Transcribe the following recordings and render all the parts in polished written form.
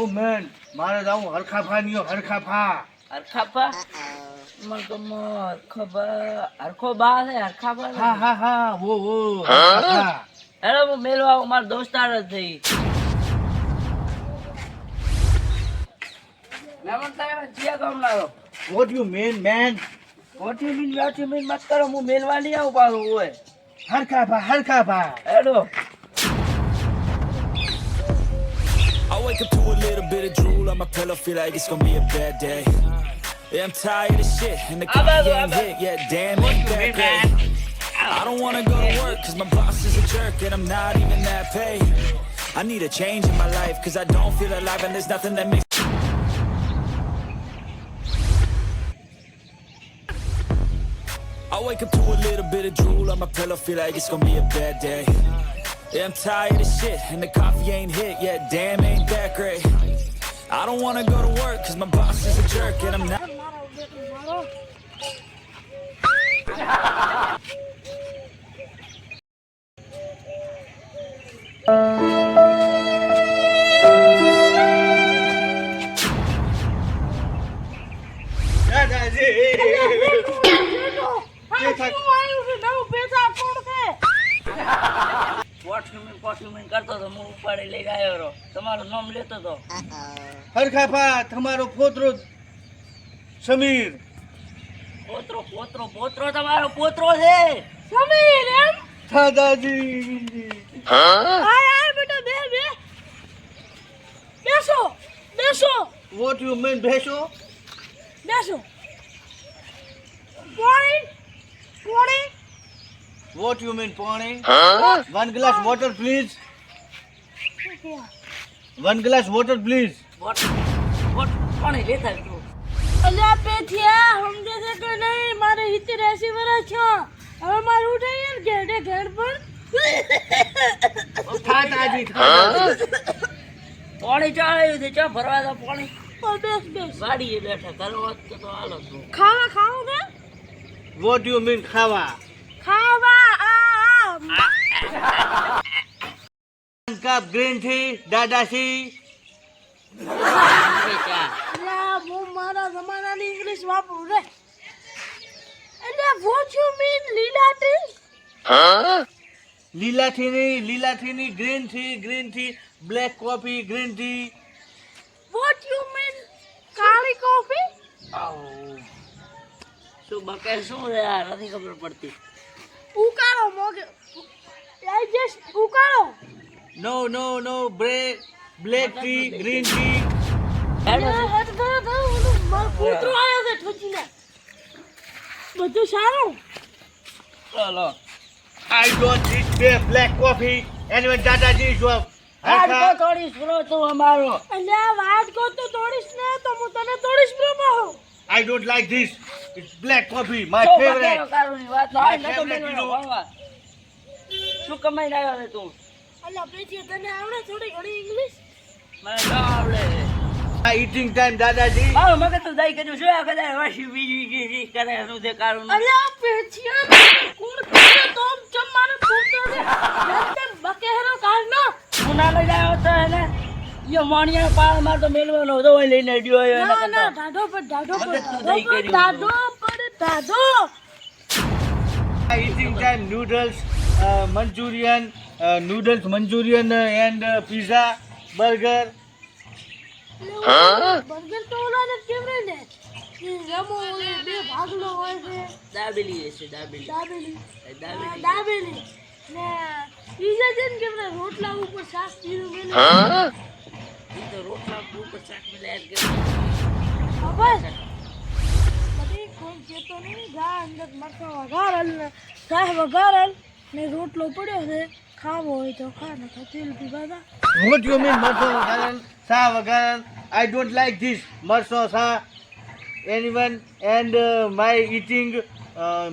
ઓ main મારે જાવું હરખાફા neo હરખાફા હરખાફા મને તો હરખો બા છે હરખાફા હા હા હા વો હરખાફા હેલો હું મેલવા આવું મારા દોસ્તાર જ થઈ મેમન તારે જીયા ગામ લાવો વોટ યુ મીન મેન કોટી મિલ મત કરો હું મેલવા નહીં આવું પાછું હોય હરખાફા hello I wake up to a little bit of drool on my pillow, feel like it's gonna be a bad day. Yeah, I'm tired of shit, and the coffee ain't hit yet, damn, ain't that great. I don't wanna go to work, cause my boss is a jerk, and I'm not even that paid. I need a change in my life, cause I don't feel alive, and there's nothing that makes I wake up to a little bit of drool on my pillow, feel like it's gonna be a bad day. Yeah, I'm tired of shit, and the coffee ain't hit yet, damn, ain't that great. I don't wanna go to work, cause my boss is a jerk, and I'm not દાદાજી પોઠ્યુમેન્ટ કરતો તો હું ઉપાડી લઈ આવ્યો રહો તમારું નામ લેતો તો હરખાફા તમારો પોતરો સમીર પોતરો તમારો પોતરો છે સમીર એમ દાદાજી આય બેટા બેસો વોટ યુ મીન બેસો પાણી વોટ યુ મીન પાણી વન ગ્લાસ વોટર પ્લીઝ પાણી લેતા તું અલ્યા પેઠિયા સમજે છે કે નહીં મારે 80 વર્ષ છો હવે મારું ઉઠાય ને ઘેડ પર દાદાજી પાણી ચાલ્યું છે ચા ભરવા દો પાણી બેસ વાડીએ બેઠા કરવા તો હાલો તું ખાવા કે વોટ યુ મીન ખાવા કપ ગ્રીન ટી દાદાજી હું મારા જમાનાની ઇંગ્લિશ વાપરું રે એટલે વોટ યુ મીન લીલાથી green tea black coffee green tea what you mean કાળી કોફી શું બકે શું રે યાર નથી ખબર પડતી ઉકાળો મોગે આઈ જસ્ટ ઉકાળો નો બ્લેક ટી ગ્રીન ટી કૂતરો આવ્યો છે ઠોચીને બધું સારું ચાલો I don't drink black coffee and when દાદાજી જો વાટકો તોડીશ બ્રો તું અમારો અલ્યા વાટકો તો તોડીશ ને તો હું તને તોડીશ bro માહો I don't like this. It's black coffee, my favorite. શું કમાઈને આવ્યો છે તું અલ્યા પેજી તને આવડે થોડી ઘણી ઇંગ્લિશ મને ન આવડે Eating time, દાદાજી. મારો મગજ તો દઈ કજો શું આ કદાચ વાસી બીજી કરે શું તે કારણ અલ્યા પેજીયા કોણ કરે તો ચમ્માનો પૂછતો છે નતે બકેરો કાઢનો હું ના લઈ આવ્યો તો એને યો મોણિયા પાળ માર તો મેલવાનો હતો ઓય લઈને ડ્યો આવ્યો એને ના ઢાઢો પર Eating time, noodles, Manchurian and pizza, burger. Burger તો ઓલાને કેવરે ને રમો બે ભાગલો હોય છે દાબેલી છે દાબેલી ને પીઝા જેન કેવરે રોટલા ઉપર શાક પીરું મેલે ઈ તો રોટલા ઉપર શાક મેલે એડ કે બસ બધી કોઈ કેતો નહીં જા અંદર મરચા વઘારલ ને રોટલો પડ્યો છે ખાવો હોય તો ખા ને તેલ પીવા What you mean, marso sa wagaran? I don't like this. Marso sa anyone and my eating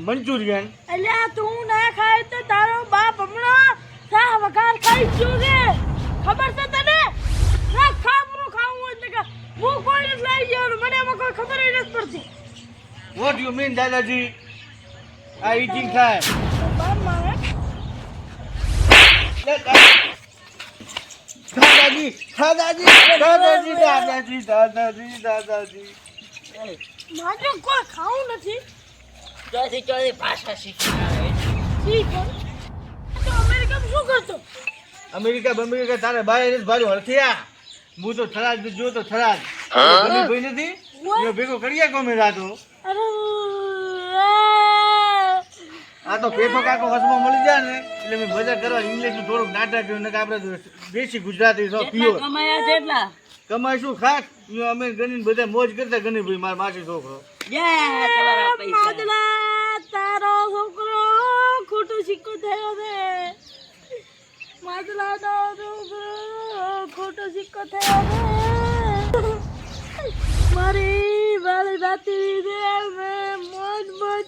Manchurian. અલ્યા તું ના ખાય તો તારો બાપ હમણાં સા વઘાર ખાઈ જોગે ખબર છે તને ના ખાવું હોય તો હું કોઈ લઈ ગયો મને એમાં કોઈ ખબર જ નથી પડતી What you mean, Dadaji? I eating time. બાર મારે દાદાજી દાદાજી દાદાજી દાદાજી દાદાજી દાદાજી મારે કોઈ ખાવું નથી ચોથી ભાષા શીખી આવે એટલે. ઠીક છે તો અમેરિકામાં શું કરતો અમેરિકા તારે બાય ભારે હળથિયા હું તો થરાદ જો તો થરાદ ભાઈ નથી એ ભેગો કરીએ કોમે રાતો અરે આ તો પેથો કાકો વસમાં મળી જાય ને એટલે મેં મજા કરવા ઇંગ્લિશનું થોડુંક નાટક ને આપણે તો દેશી ગુજરાતી સો કેટલા પ્યોર કમાયા છે એટલા? કમાય શું ખાસ અમે ગણીને બધા મોજ કરતા ગણી ભાઈ મારા માસી છોકરો યા, તમારા પૈસા. માદલા તારો છોકરો ખોટો સિક્કો થયો છે માદલા તારો છોકરો ખોટો સિક્કો થયો છે મારી રાતી મેં મોજ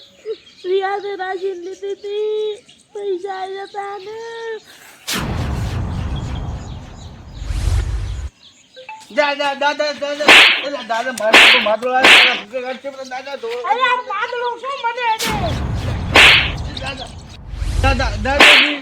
રિયાને રાજી લીધી હતી પૈસા જતા ને દાદા દાદા દાદા એલા દાદા મારો માદળો આવે દાદા તો અરે આ માદલો શું મને દાદા દાદાજી